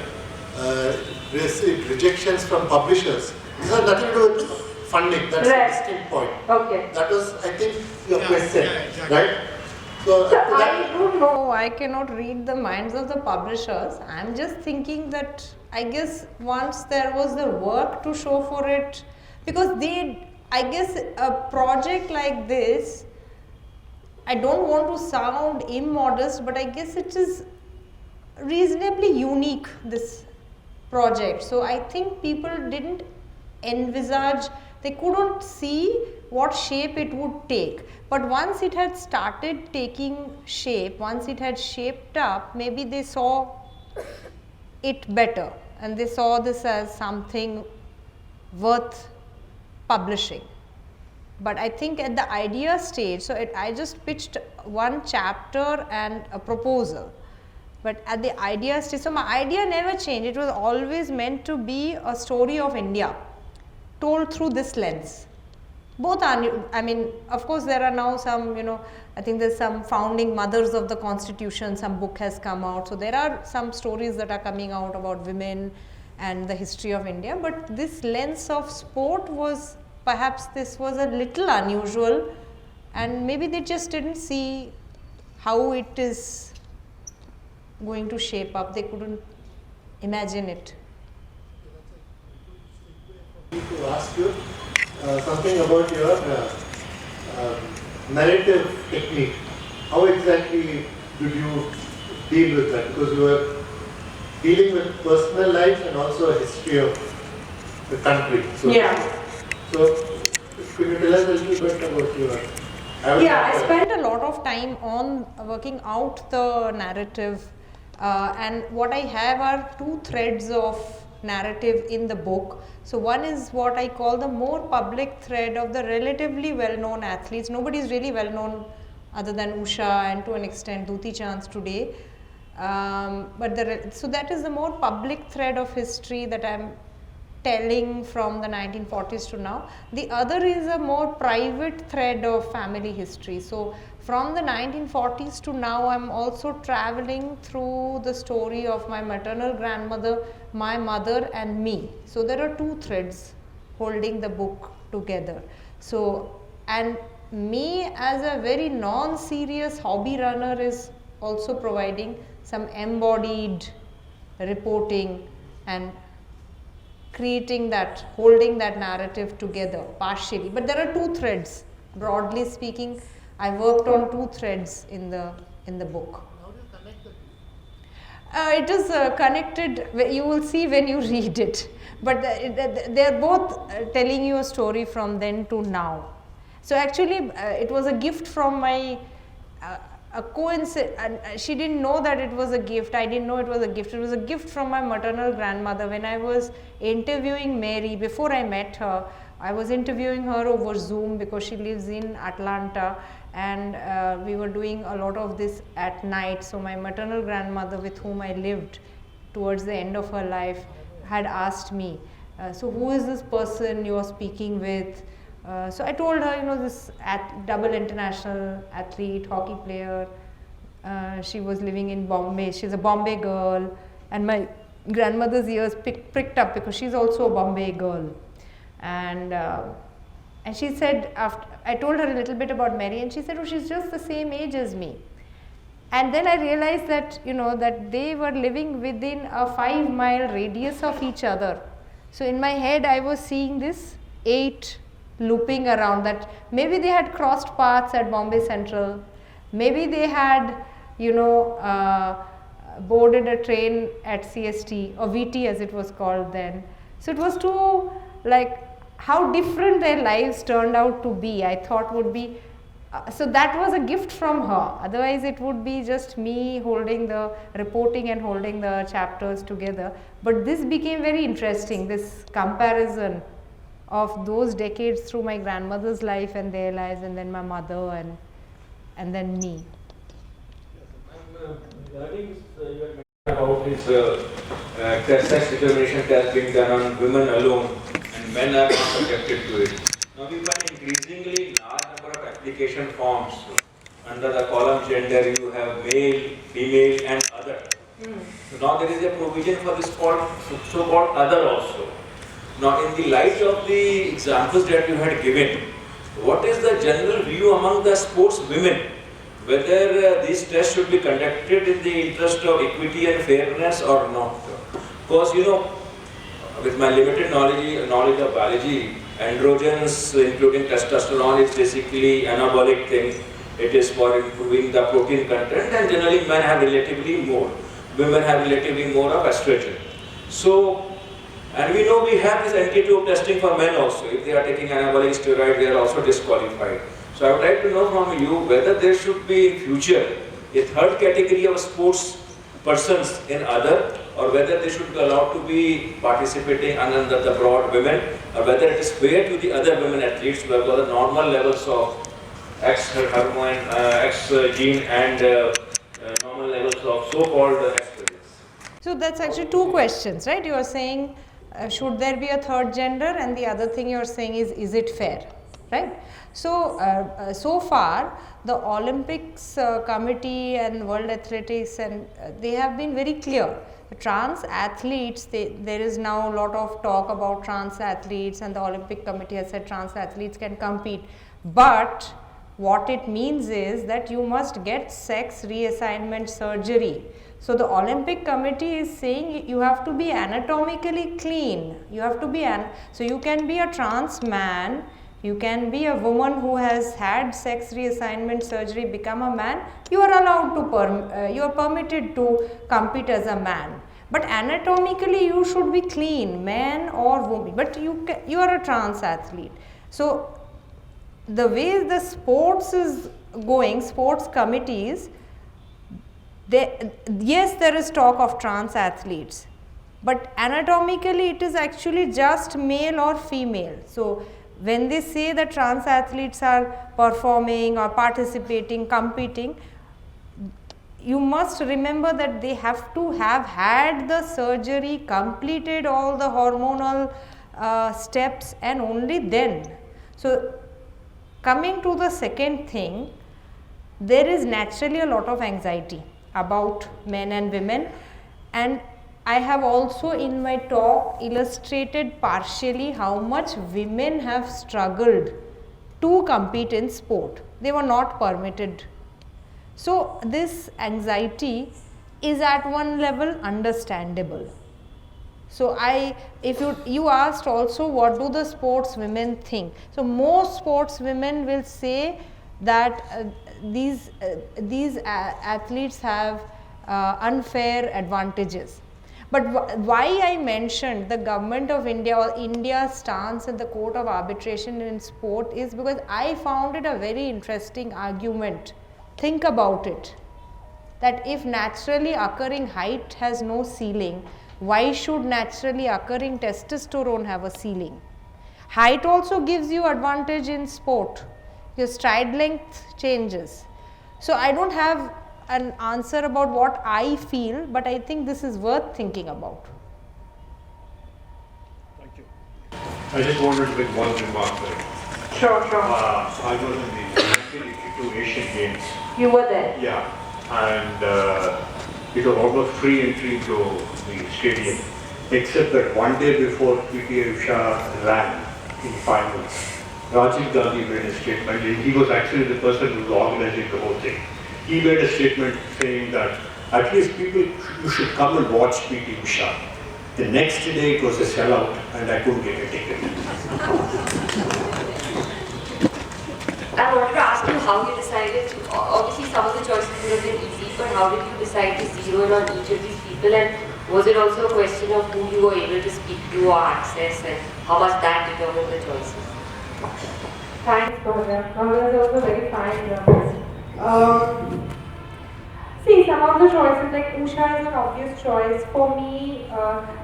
received rejections from publishers? This has nothing to do with funding, that's Right. a distinct point. Okay. That was, I think, your question, right? So, I don't know, I cannot read the minds of the publishers. I'm just thinking that I guess once there was the work to show for it, because I guess a project like this, I don't want to sound immodest, but I guess it is reasonably unique, this project. So I think people didn't envisage, they couldn't see what shape it would take. But once it had started taking shape, once it had shaped up, maybe they saw it better and they saw this as something worth publishing. But I think at the idea stage, so I just pitched one chapter and a proposal. But at the idea stage, so my idea never changed. It was always meant to be a story of India told through this lens. Both are, I mean, of course there are now some, I think there's some founding mothers of the constitution, some book has come out. So there are some stories that are coming out about women and the history of India. But this lens of sport was, perhaps this was a little unusual, and maybe they just didn't see how it is going to shape up. They couldn't imagine it. to ask you something about your narrative technique. How exactly did you deal with that? Because you were dealing with personal life and also a history of the country. So, So, could you tell us a little bit about your... I spent a lot of time on working out the narrative, and what I have are two threads of narrative in the book. So one is what I call the more public thread of the relatively well-known athletes. Nobody is really well-known other than Usha and to an extent Duti Chand's today. So that is the more public thread of history that I'm telling from the 1940s to now. The other is a more private thread of family history. So from the 1940s to now, I'm also traveling through the story of my maternal grandmother, my mother and me. So there are two threads holding the book together. So, and me as a very non-serious hobby runner is also providing some embodied reporting and creating that, holding that narrative together partially. But there are two threads. Broadly speaking, I worked on two threads in the book. How do you connect the two? It is connected, you will see when you read it. But they are both telling you a story from then to now. So actually, it was a gift from my a coincidence, and she didn't know that it was a gift. I didn't know it was a gift. It was a gift from my maternal grandmother. When I was interviewing Mary, before I met her, I was interviewing her over Zoom because she lives in Atlanta, and we were doing a lot of this at night. So my maternal grandmother, with whom I lived towards the end of her life, had asked me, so who is this person you are speaking with? So I told her, this double international athlete, hockey player. She was living in Bombay. She's a Bombay girl, and my grandmother's ears pricked up because she's also a Bombay girl. And she said, I told her a little bit about Mary, and she said, oh, she's just the same age as me. And then I realized that, that they were living within a 5-mile radius of each other. So in my head, I was seeing this 8 looping around, that maybe they had crossed paths at Bombay Central, maybe they had boarded a train at CST or VT as it was called then. So it was too, like, how different their lives turned out to be, I thought would be. So that was a gift from her. Otherwise it would be just me holding the reporting and holding the chapters together. But this became very interesting, this comparison of those decades through my grandmother's life and their lives, and then my mother and then me. Regarding you had mentioned about this sex determination test being done on women alone, and men are not subjected to it. Now we find increasingly large number of application forms. Under the column gender, you have male, female, and other. So now there is a provision for this so-called other also. Now, in the light of the examples that you had given, what is the general view among the sports women, whether these tests should be conducted in the interest of equity and fairness or not? Because, with my limited knowledge of biology, androgens, including testosterone, is basically anabolic thing. It is for improving the protein content, and generally men have relatively more. Women have relatively more of estrogen. So, and we know we have this anti-tube testing for men also. If they are taking anabolic steroid, they are also disqualified. So I would like to know from you whether there should be in future a third category of sports persons in other, or whether they should be allowed to be participating under the broad women, or whether it is fair to the other women athletes who have got the normal levels of X hormone, X gene, and normal levels of so-called estrogens. So that's actually two questions, right? You are saying, should there be a third gender, and the other thing you are saying is it fair, right? So, so far the Olympics committee and World Athletics, and they have been very clear. The trans athletes, there is now a lot of talk about trans athletes, and the Olympic committee has said trans athletes can compete. But what it means is that you must get sex reassignment surgery. So the Olympic committee is saying you have to be anatomically clean. You have to be so you can be a trans man, you can be a woman who has had sex reassignment surgery, become a man. You are allowed to you are permitted to compete as a man. But anatomically you should be clean, man or woman. But you are a trans athlete. So the way the sports is going, sports committees, yes, there is talk of trans athletes, but anatomically it is actually just male or female. So When they say that trans athletes are performing or participating, competing, you must remember that they have to have had the surgery, completed all the hormonal steps, and only then. So, coming to the second thing, there is naturally a lot of anxiety about men and women, and I have also in my talk illustrated partially how much women have struggled to compete in sport. They were not permitted. So, this anxiety is at one level understandable. So, if you asked also what do the sports women think. So, most sports women will say that these athletes have unfair advantages. But why I mentioned the government of India or India's stance in the court of arbitration in sport is because I found it a very interesting argument. Think about it, that if naturally occurring height has no ceiling, why should naturally occurring testosterone have a ceiling? Height also gives you advantage in sport. Your stride length changes. So, I don't have an answer about what I feel, but I think this is worth thinking about. Thank you. I just wanted to make one remark there. Sure. I was in the 1982 Asian Games. You were there? Yeah, and it was almost free entry to the stadium, except that one day before PT Usha ran in finals, Rajiv Gandhi made a statement, and he was actually the person who was organizing the whole thing. He made a statement saying that at least people, you should come and watch PT Usha. The next day it was a sellout and I couldn't get a ticket. I wanted to ask you how you decided to, obviously some of the choices would have been easy, but how did you decide to zero in on each of these people, and was it also a question of who you were able to speak to or access, and how much that determined the choices? Thanks, Bhavya. Bhavya is also very fine. See, some of the choices, like Usha is an obvious choice. For me,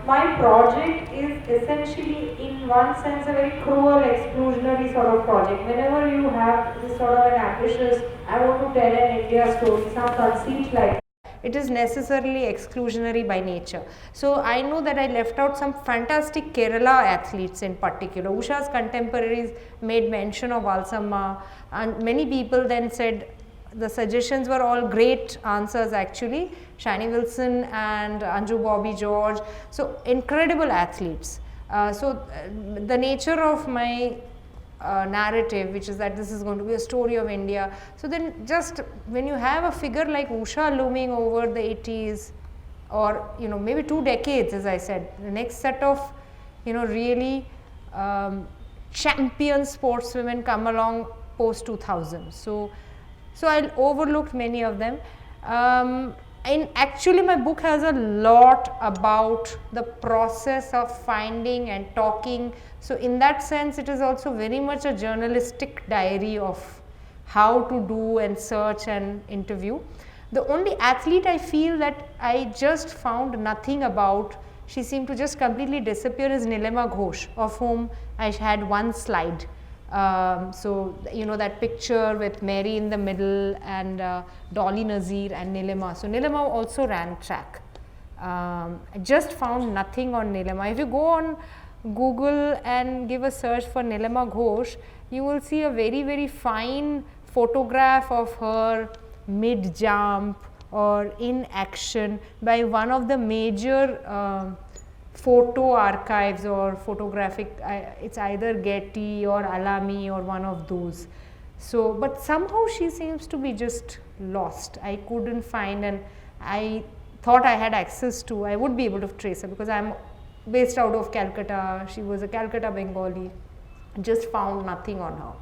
my project is essentially, in one sense, a very cruel, exclusionary sort of project. Whenever you have this sort of an ambitious, I want to tell an India story, some conceit like it is necessarily exclusionary by nature. So, I know that I left out some fantastic Kerala athletes in particular. Usha's contemporaries made mention of Valsamma, and many people then said the suggestions were all great answers actually, Shani Wilson and Anju Bobby George. So, incredible athletes. The nature of my narrative, which is that this is going to be a story of India. So, then just when you have a figure like Usha looming over the 80s or maybe 2 decades, as I said, the next set of really champion sportswomen come along post 2000. So I overlooked many of them. And actually my book has a lot about the process of finding and talking. So in that sense it is also very much a journalistic diary of how to do and search and interview. The only athlete I feel that I just found nothing about, she seemed to just completely disappear, is Nilima Ghosh, of whom I had one slide. That picture with Mary in the middle and Dolly Nazir and Nilima. So Nilima also ran track. I just found nothing on Nilima. If you go on Google and give a search for Nilima Ghosh, you will see a very, very fine photograph of her mid jump or in action by one of the major photo archives or photographic, it's either Getty or Alami or one of those. So, but somehow she seems to be just lost. I couldn't find, and I thought I had access to, I would be able to trace her because I'm based out of Calcutta. She was a Calcutta Bengali. Just found nothing on her.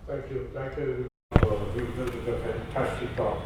Thank you. Thank you. It was a fantastic talk.